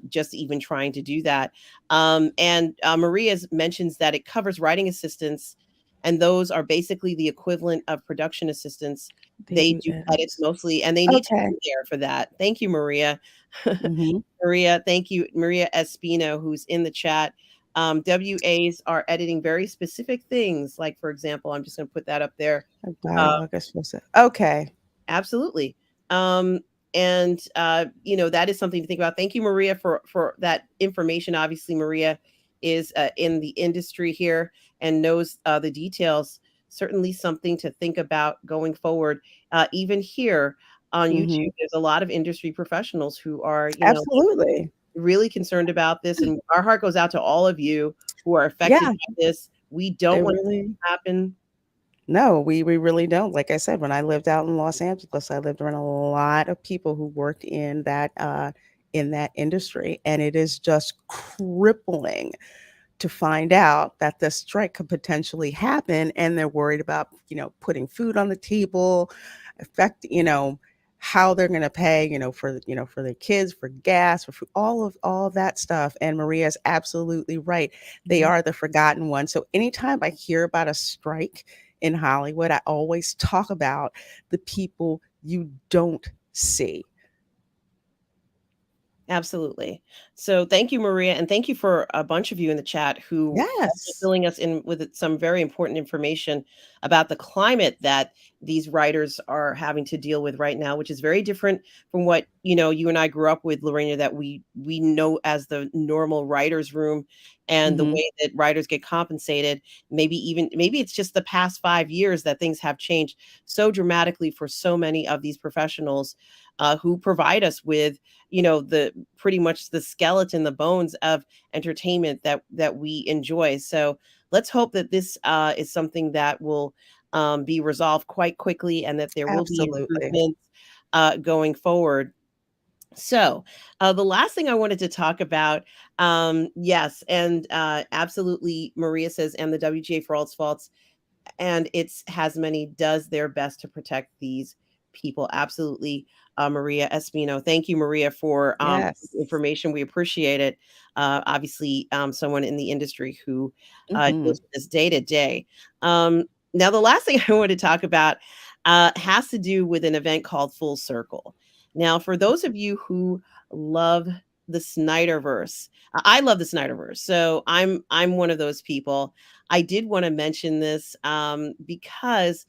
just even trying to do that. And Maria mentions that it covers writing assistants, and those are basically the equivalent of production assistants. They They do do edits edits. mostly, and they need to Okay. be there for that. Thank you, Maria. Mhm. Maria, thank you. Maria Espino, who's in the chat. WAs are editing very specific things. Like, for example, I'm just going to put that up there. A Uh, dialogue is supposed to. Okay. Absolutely. And that is something to think about. Thank you, Maria, for that information. Obviously, Maria is in the industry here and knows the details. Certainly something to think about going forward. Even here on YouTube, Mhm. there's a lot of industry professionals who are, Absolutely. really concerned about this, and our heart goes out to all of you who are affected Yeah, by this. We don't they want this really. to happen. No, we really don't. Like I said, when I lived out in Los Angeles, I lived around a lot of people who worked in that industry, and it is just crippling to find out that the strike could potentially happen, and they're worried about, putting food on the table, affect, how they're going to pay, for their kids, for gas, for food, all of that stuff. And Maria's absolutely right. They Mhm. are the forgotten ones. So anytime I hear about a strike in Hollywood, I always talk about the people you don't see. Absolutely. So thank you, Maria, and thank you for a bunch of you in the chat who also Yes. filling us in with some very important information about the climate that these writers are having to deal with right now, which is very different from what you and I grew up with, Lorena, that we know as the normal writers' room and the Hmm. way that writers get compensated. Maybe it's just the past 5 years that things have changed so dramatically for so many of these professionals who provide us with the pretty much the skeleton, the bones of entertainment that we enjoy. So let's hope that this is something that will be resolved quite quickly and that there will be Absolutely. improvements going forward. So, the last thing I wanted to talk about, yes, and absolutely, Maria says, and the WGA for all its faults and it's has many does their best to protect these people. Absolutely, Maria Espino. Thank you, Maria, for Yes. information. We appreciate it. Obviously, someone in the industry who Hmm. deals with this day to day. Now, the last thing I want to talk about has to do with an event called Full Circle. Now, for those of you who love the Snyderverse, I love the Snyderverse, so I'm one of those people. I did want to mention this because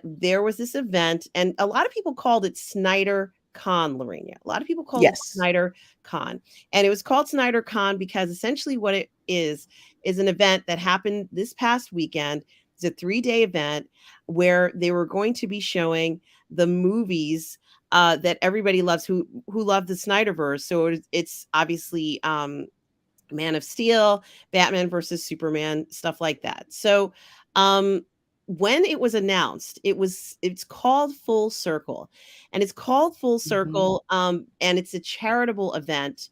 there was this event, and a lot of people called it SnyderCon, Lorena. A lot of people called it Yes. SnyderCon, and it was called SnyderCon because essentially what it is an event that happened this past weekend. It's a 3-day event where they were going to be showing the movies that everybody loves who love the Snyderverse. So it's obviously Man of Steel, Batman versus Superman, stuff like that. So, when it was announced, it's called Full Circle, and it's called Full Hmm. Circle, and it's a charitable event,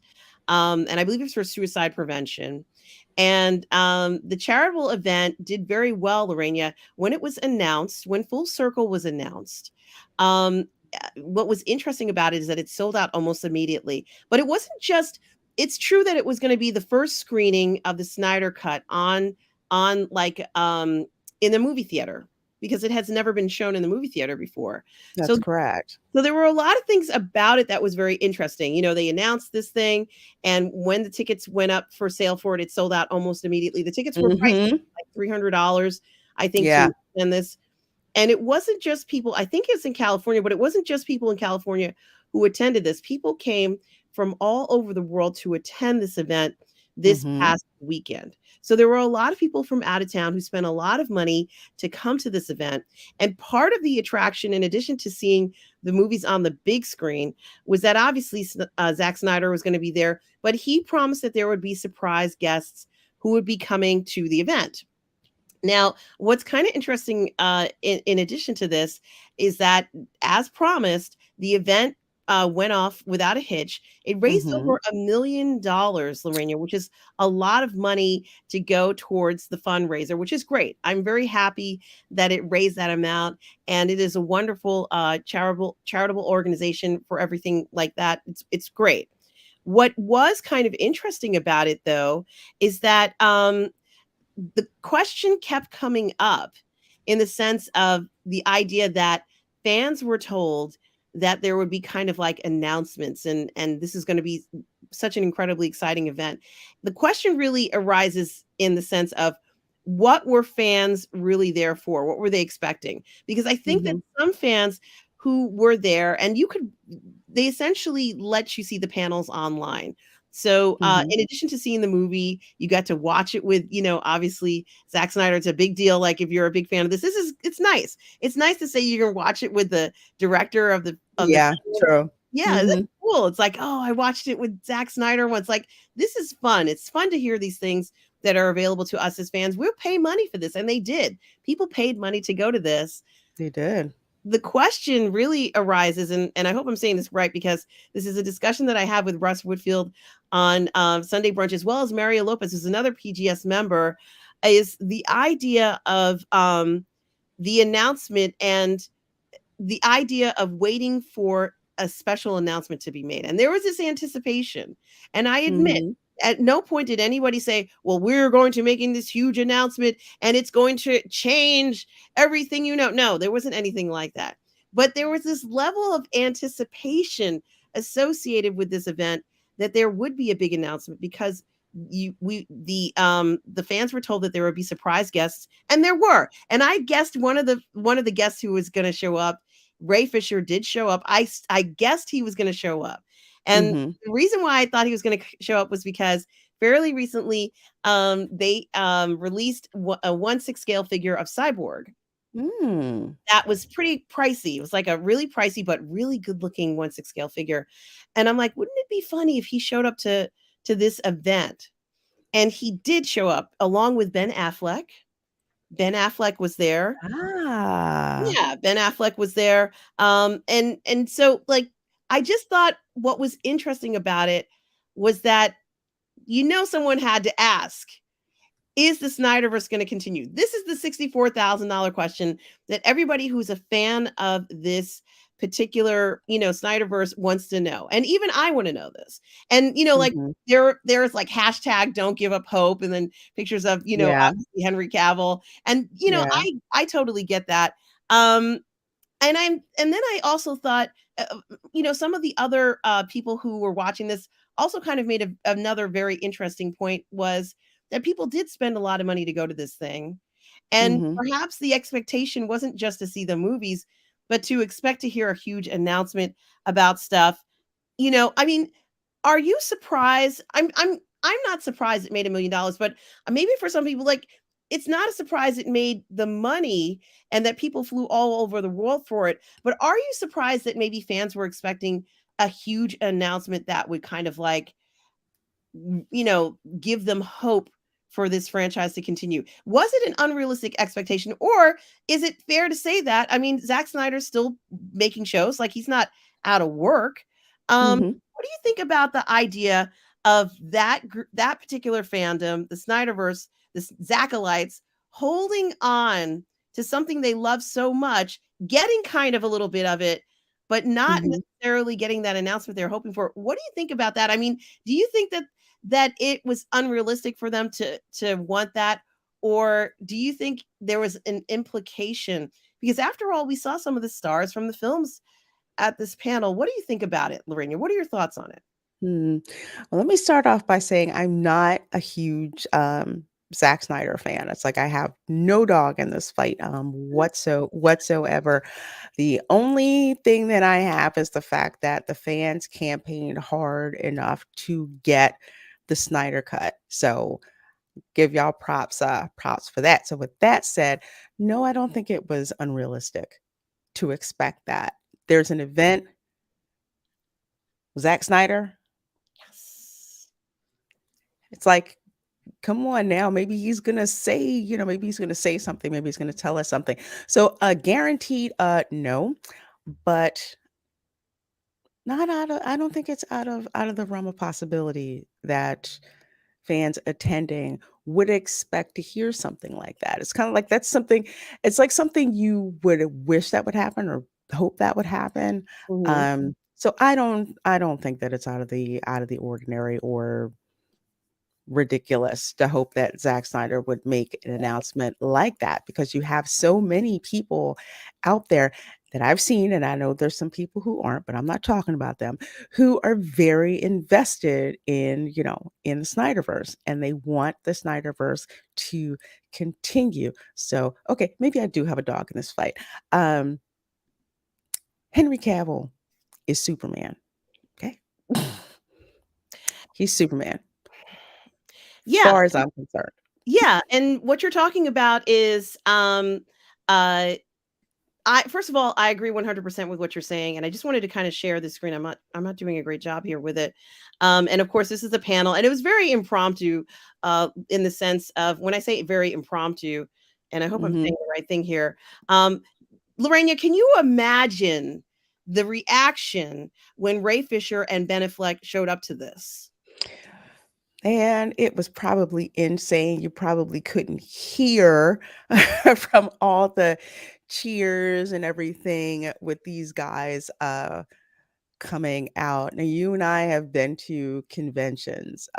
and I believe it's for suicide prevention. And the charitable event did very well, Lorena. When it was announced, when Full Circle was announced, what was interesting about it is that it sold out almost immediately. But it wasn't just it's true that it was going to be the first screening of the Snyder Cut on like in the movie theater because it has never been shown in the movie theater before. That's So correct. there were a lot of things about it that was very interesting. They announced this thing, and when the tickets went up for sale for it, it sold out almost immediately. The tickets were priced Hmm. like $300, I think, Yeah. to attend this. And it wasn't just people, I think it's in California, but it wasn't just people in California who attended this. People came from all over the world to attend this event this Hmm. past weekend. So there were a lot of people from out of town who spent a lot of money to come to this event. And part of the attraction, in addition to seeing the movies on the big screen, was that obviously Zack Snyder was going to be there, but he promised that there would be surprise guests who would be coming to the event. Now, what's kind of interesting in addition to this is that, as promised, the event went off without a hitch. It raised Hmm. over $1 million, Lorena, which is a lot of money to go towards the fundraiser, which is great. I'm very happy that it raised that amount, and it is a wonderful charitable organization for everything like that. It's great. What was kind of interesting about it, though, is that the question kept coming up in the sense of the idea that fans were told that there would be kind of like announcements and this is going to be such an incredibly exciting event. The question really arises in the sense of what were fans really there for? What were they expecting? Because I think that Hmm. some fans who were there and they essentially let you see the panels online. So, Hmm. in addition to seeing the movie, you got to watch it with, obviously Zack Snyder. It's a big deal. Like if you're a big fan of this, it's nice. It's nice to say you can watch it with the director of the Yeah. film. True. Yeah, that's Hmm. cool. It's like, oh, I watched it with Zack Snyder once. Like this is fun. It's fun to hear these things that are available to us as fans. We'll pay money for this, and they did. People paid money to go to this. They did. The question really arises, and I hope I'm saying this right because this is a discussion that I have with Russ Woodfield on Sunday Brunch, as well as Mario Lopez, who's another PGS member, is the idea of the announcement and the idea of waiting for a special announcement to be made. And there was this anticipation. And I admit, Hmm. at no point did anybody say, well, we're going to making this huge announcement and it's going to change everything you know. No, there wasn't anything like that. But there was this level of anticipation associated with this event that there would be a big announcement because the fans were told that there would be surprise guests and there were, and I guessed one of the guests who was going to show up. Ray Fisher did show up. I guessed he was going to show up. And Hmm. the reason why I thought he was going to show up was because fairly recently they released a 1/6 scale figure of Cyborg Mm. that was pretty pricey. It was like a really pricey but really good looking 1/6 scale figure. And I'm like, wouldn't it be funny if he showed up to this event? And he did show up along with Ben Affleck. Ben Affleck was there. Ah. Yeah, Ben Affleck was there. And so like I just thought what was interesting about it was that someone had to ask, is the Snyderverse going to continue? This is the $64,000 question that everybody who's a fan of this particular, Snyderverse wants to know. And even I want to know this. And, like Mhm. there's like hashtag don't give up hope and then pictures of, Yeah. obviously Henry Cavill. And, Yeah. I totally get that. Um, and then I also thought, some of the other people who were watching this also kind of made another very interesting point was that people did spend a lot of money to go to this thing, and Mhm. perhaps the expectation wasn't just to see the movies, but to expect to hear a huge announcement about stuff. I mean, are you surprised? I'm not surprised it made $1 million, but maybe for some people, like, it's not a surprise it made the money and that people flew all over the world for it. But are you surprised that maybe fans were expecting a huge announcement that would kind of like, give them hope for this franchise to continue? Was it an unrealistic expectation, or is it fair to say that? I mean, Zack Snyder's still making shows, like he's not out of work. Mhm. What do you think about the idea of that particular fandom, the Snyderverse, the Zackalites, holding on to something they love so much, getting kind of a little bit of it, but not Mhm. necessarily getting that announcement they're hoping for? What do you think about that? I mean, do you think that it was unrealistic for them to want that, or do you think there was an implication? Because after all, we saw some of the stars from the films at this panel. What do you think about it, Lorena? What are your thoughts on it? Hmm. Well, let me start off by saying I'm not a huge Zack Snyder fan. It's like I have no dog in this fight whatsoever. The only thing that I have is the fact that the fans campaigned hard enough to get the Snyder cut. So give y'all props for that. So with that said, no, I don't think it was unrealistic to expect that. There's an event, Zack Snyder. Yes. It's like, come on now, maybe he's gonna say, maybe he's gonna say something, maybe he's gonna tell us something. So guaranteed no, but not out of I don't think it's out of the realm of possibility that fans attending would expect to hear something like that. It's kind of like that's something it's like something you would wish that would happen or hope that would happen. Mhm. So I don't think that it's out of the ordinary or ridiculous to hope that Zack Snyder would make an announcement like that because you have so many people out there that I've seen, and I know there's some people who aren't, but I'm not talking about them, who are very invested in the Snyderverse and they want the Snyderverse to continue. So, okay, maybe I do have a dog in this fight. Um, Henry Cavill is Superman. Okay. He's Superman, Yeah, far as I'm concerned. yeah, and what you're talking about is, uh I first of all, I agree 100% with what you're saying, and I just wanted to kind of share the screen. I'm not doing a great job here with it. And of course, this is a panel, and it was very impromptu, in the sense of when I say very impromptu, and I hope I'm Mhm. saying the right thing here. Um, Lorena, can you imagine the reaction when Ray Fisher and Ben Affleck showed up to this? And it was probably insane. You probably couldn't hear from all the cheers and everything with these guys coming out. Now, you and I have been to conventions,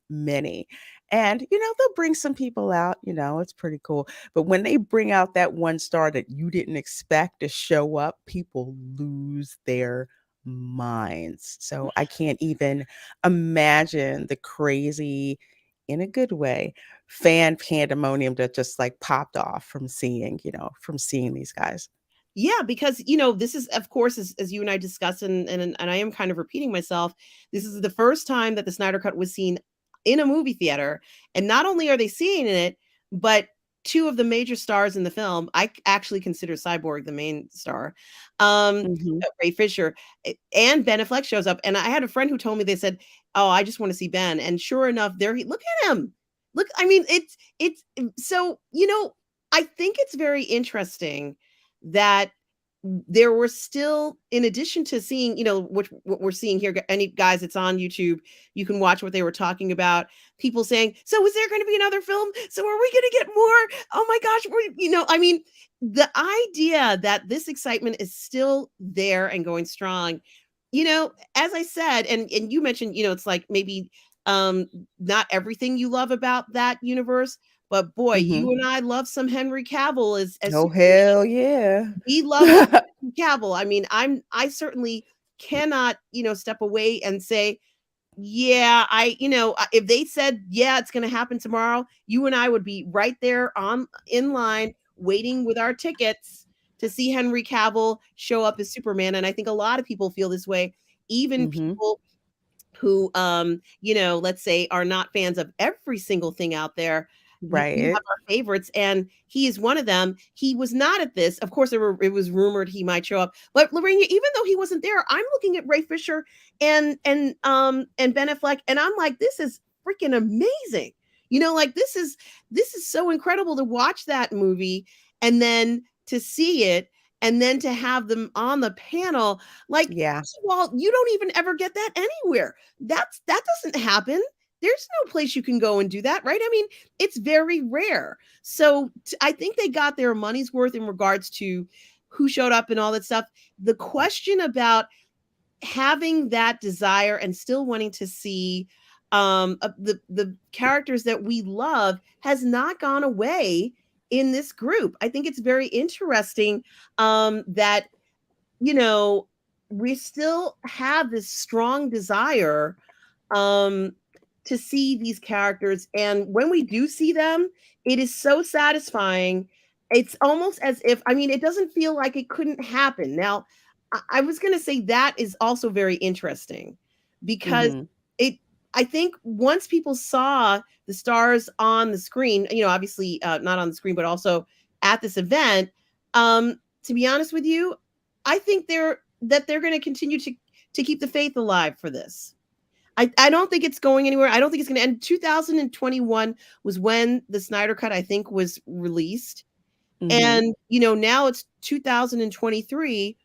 many, and they'll bring some people out. It's pretty cool. But when they bring out that one star that you didn't expect to show up, people lose their minds. So I can't even imagine the crazy, in a good way, fan pandemonium that just like popped off from seeing these guys. Yeah, because this is, of course, as you and I discussed, and I am kind of repeating myself. This is the first time that the Snyder Cut was seen in a movie theater, and not only are they seeing it, but two of the major stars in the film, actually consider Cyborg the main star, Mhm. Ray Fisher, and Ben Affleck shows up. And I had a friend who told me, they said, "Oh, I just want to see Ben," and sure enough, there he. Look at him. Look, I mean, it's so I think it's very interesting that there were still, in addition to seeing, what we're seeing here, any guys, it's on YouTube, you can watch what they were talking about. People saying, so is there going to be another film? So are we going to get more? Oh my gosh, I mean, the idea that this excitement is still there and going strong, as I said, and you mentioned, it's like maybe um not everything you love about that universe, but boy, you Mhm. and I love some Henry Cavill as Oh, Superman. hell yeah. We love us Cavill. I mean, I certainly cannot, step away and say, yeah, if they said, yeah, it's going to happen tomorrow, you and I would be right there on in line waiting with our tickets to see Henry Cavill show up as Superman. And I think a lot of people feel this way, even Mhm. people who let's say are not fans of every single thing out there. We have Right. our favorites, and he is one of them. He was not at this. Of course, it was rumored he might show up, but Lorraine, even though he wasn't there, I'm looking at Ray Fisher and Ben Affleck, and I'm like, this is freaking amazing. Like this is so incredible to watch that movie and then to see it and then to have them on the panel. Like, Yeah. first of all, you don't even ever get that anywhere. That doesn't happen. There's no place you can go and do that, right? I mean, it's very rare. So I think they got their money's worth in regards to who showed up and all that stuff. The question about having that desire and still wanting to see the characters that we love has not gone away in this group. I think it's very interesting that you know, we still have this strong desire um to see these characters, and when we do see them, it is so satisfying. It's almost as if, I mean, it doesn't feel like it couldn't happen. Now, I was going to say that is also very interesting because Mhm. it I think once people saw the stars on the screen, obviously not on the screen but also at this event, to be honest with you, I think they're going to continue to keep the faith alive for this. I don't think it's going anywhere. I don't think it's going to end. 2021 was when the Snyder Cut, I think, was released. Mhm. And, now it's 2023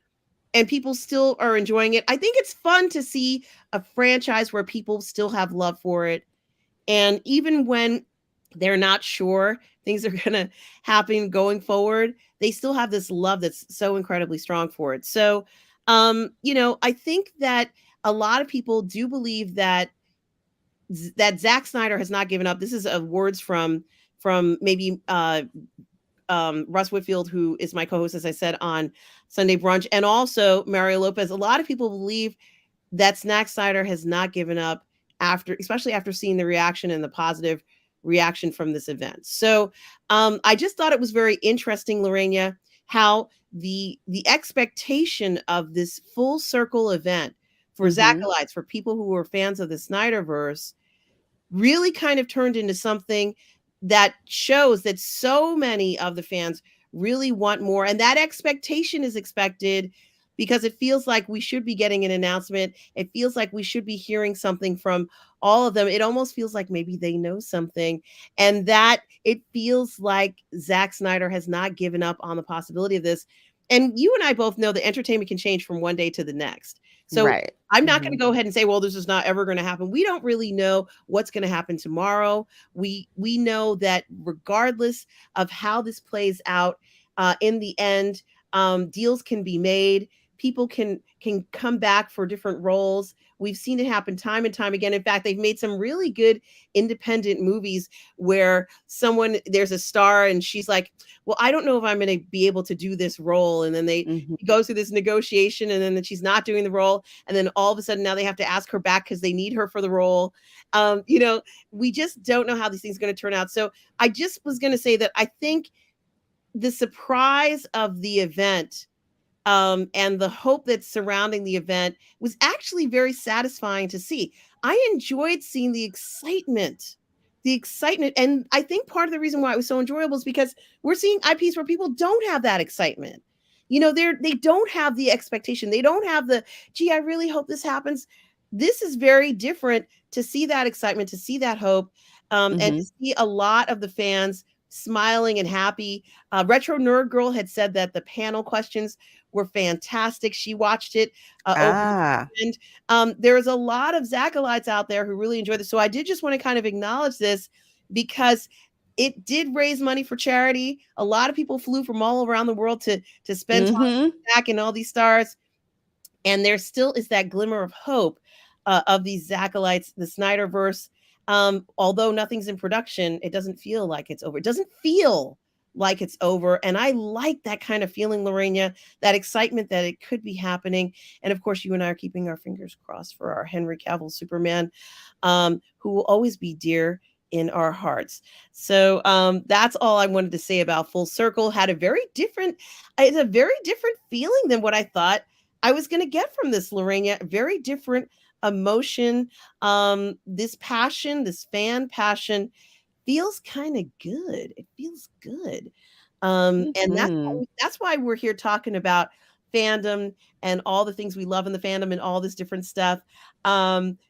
and people still are enjoying it. I think it's fun to see a franchise where people still have love for it. And even when they're not sure things are going to happen going forward, they still have this love that's so incredibly strong for it. So, I think that a lot of people do believe that Zack Snyder has not given up. This is words from maybe Russ Whitfield, who is my co-host, as I said, on Sunday Brunch, and also Mario Lopez. A lot of people believe that Zack Snyder has not given up especially after seeing the reaction and the positive reaction from this event. So I just thought it was very interesting, Lorena, how the expectation of this full circle event for Mhm. Zackalites, for people who were fans of the Snyderverse, really kind of turned into something that shows that so many of the fans really want more. And that expectation is expected because it feels like we should be getting an announcement. It feels like we should be hearing something from all of them. It almost feels like maybe they know something. And that it feels like Zack Snyder has not given up on the possibility of this. And you and I both know that entertainment can change from one day to the next. So Right. I'm not going to Mhm. go ahead and say, well, this is not ever going to happen. We don't really know what's going to happen tomorrow. We know that regardless of how this plays out, in the end, deals can be made. People can come back for different roles. We've seen it happen time and time again. In fact, they've made some really good independent movies where there's a star and she's like, well, I don't know if I'm going to be able to do this role. And then they Mhm. go through this negotiation and then she's not doing the role. And then all of a sudden now they have to ask her back because they need her for the role. We just don't know how these things are going to turn out. So I just was going to say that I think the surprise of the event, and the hope that's surrounding the event was actually very satisfying to see. I enjoyed seeing the excitement. And I think part of the reason why it was so enjoyable is because we're seeing IPs where people don't have that excitement. They don't have the expectation. They don't have the, gee, I really hope this happens. This is very different to see that excitement, to see that hope, and to Mhm. see a lot of the fans smiling and happy. Retro Nerd Girl had said that the panel questions were fantastic. She watched it over the Ah. weekend. There's a lot of Zachalites out there who really enjoyed this. So I did just want to kind of acknowledge this because it did raise money for charity. A lot of people flew from all around the world to spend time Mm-hmm. with Zach and all these stars, and there still is that glimmer of hope of these Zachalites, the Snyderverse. Although nothing's in production, it doesn't feel like it's over. It doesn't feel like it's over. And I like that kind of feeling, Lorena, that excitement that it could be happening. And of course, you and I are keeping our fingers crossed for our Henry Cavill Superman, who will always be dear in our hearts. So that's all I wanted to say about Full Circle. Had a very different, it's a very different feeling than what I thought I was going to get from this, Lorena. Very different emotion. This passion, this fan passion feels kind of good. It feels good. And Mm-hmm. that's why we're here talking about fandom and all the things we love in the fandom and all this different stuff.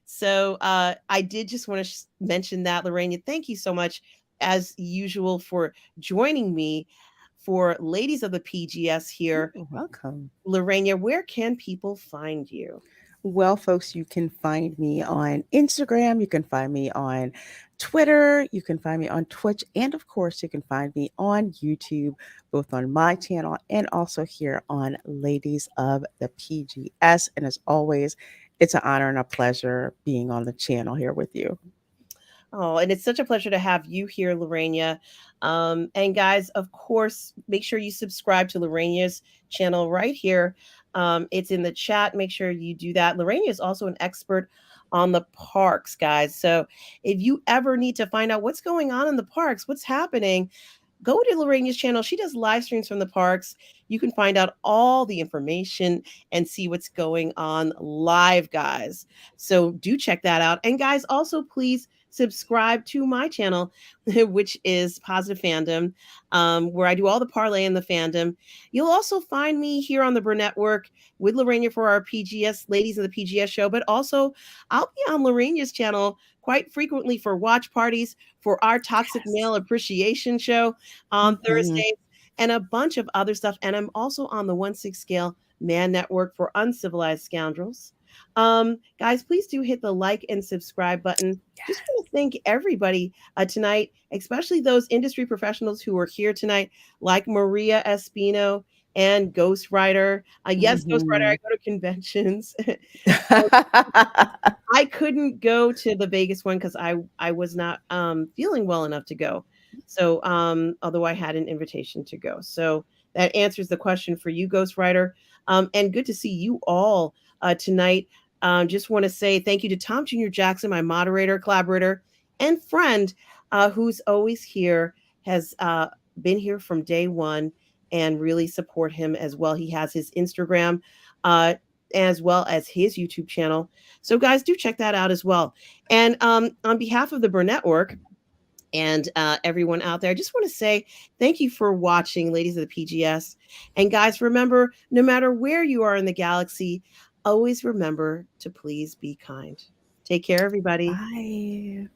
So I did just want to mention that, Lorena. Thank you so much, as usual, for joining me for Ladies of the PGS here. You're welcome. Lorena, where can people find you? Well, folks, you can find me on Instagram. You can find me on Twitter. You can find me on Twitch. And of course, you can find me on YouTube, both on my channel and also here on Ladies of the PGS. And as always, it's an honor and a pleasure being on the channel here with you. Oh, and it's such a pleasure to have you here, Lorena. And guys, of course, make sure you subscribe to Lorena's channel right here. It's in the chat. Make sure you do that. Lorena is also an expert on the parks, guys. So if you ever need to find out what's going on in the parks, what's happening, go to Lorena's channel. She does live streams from the parks. You can find out all the information and see what's going on live, guys. So do check that out. And guys, also please subscribe to my channel, which is Positive Fandom, where I do all the parlay in the fandom. You'll also find me here on the Burnettwork with Lorena for our PGS Ladies of the PGS show, but also I'll be on Lorena's channel quite frequently for watch parties for our Toxic Yes. Male Appreciation show on Mm-hmm. Thursdays and a bunch of other stuff. And I'm also on the 1/6 scale Man Network for Uncivilized Scoundrels. Guys, please do hit the like and subscribe button. Just want to thank everybody tonight, especially those industry professionals who are here tonight, like Maria Espino and Ghostwriter. Yes, Ghostwriter, I Mm-hmm. go to conventions. I couldn't go to the Vegas one because I was not feeling well enough to go. So although I had an invitation to go. So that answers the question for you, Ghostwriter. And good to see you all tonight. Just want to say thank you to Tom Jr. Jackson, my moderator, collaborator, and friend, who's always here, has been here from day one, and really support him as well. He has his Instagram as well as his YouTube channel. So, guys, do check that out as well. And on behalf of the Burnettwork and everyone out there, I just want to say thank you for watching, Ladies of the PGS. And, guys, remember, no matter where you are in the galaxy, always remember to please be kind. Take care, everybody. Bye.